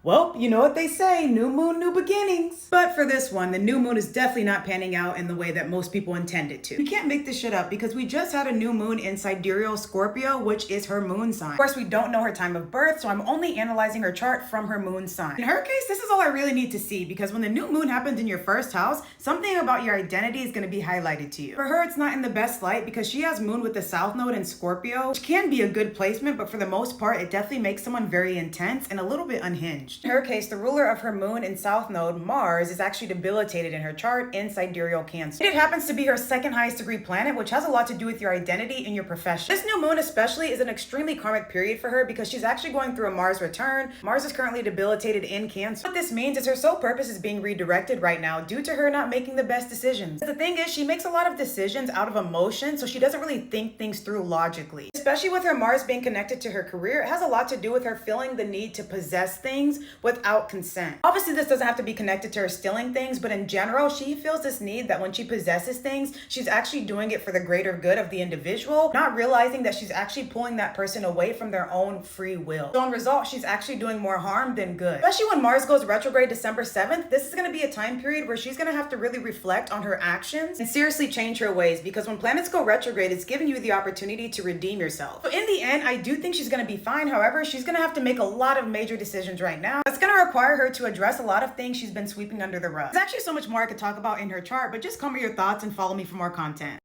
Well, you know what they say, new moon, new beginnings. But for this one, the new moon is definitely not panning out in the way that most people intend it to. You can't make this shit up because we just had a new moon in Sidereal Scorpio, which is her moon sign. Of course, we don't know her time of birth, so I'm only analyzing her chart from her moon sign. In her case, this is all I really need to see because when the new moon happens in your first house, something about your identity is going to be highlighted to you. For her, it's not in the best light because she has moon with the south node in Scorpio, which can be a good placement, but for the most part, it definitely makes someone very intense and a little bit unhinged. In her case, the ruler of her moon and south node, Mars, is actually debilitated in her chart in Sidereal Cancer. It happens to be her second highest degree planet, which has a lot to do with your identity and your profession. This new moon especially is an extremely karmic period for her because she's actually going through a Mars return. Mars is currently debilitated in Cancer. What this means is her sole purpose is being redirected right now due to her not making the best decisions. The thing is, she makes a lot of decisions out of emotion, so she doesn't really think things through logically. Especially with her Mars being connected to her career, it has a lot to do with her feeling the need to possess things without consent. Obviously, this doesn't have to be connected to her stealing things, but in general, she feels this need that when she possesses things, she's actually doing it for the greater good of the individual, not realizing that she's actually pulling that person away from their own free will. So in result, she's actually doing more harm than good. Especially when Mars goes retrograde December 7th, this is going to be a time period where she's going to have to really reflect on her actions and seriously change her ways, because when planets go retrograde, it's giving you the opportunity to redeem yourself. So in the end, I do think she's going to be fine. However, she's going to have to make a lot of major decisions right now. It's going to require her to address a lot of things she's been sweeping under the rug. There's actually so much more I could talk about in her chart, but just comment your thoughts and follow me for more content.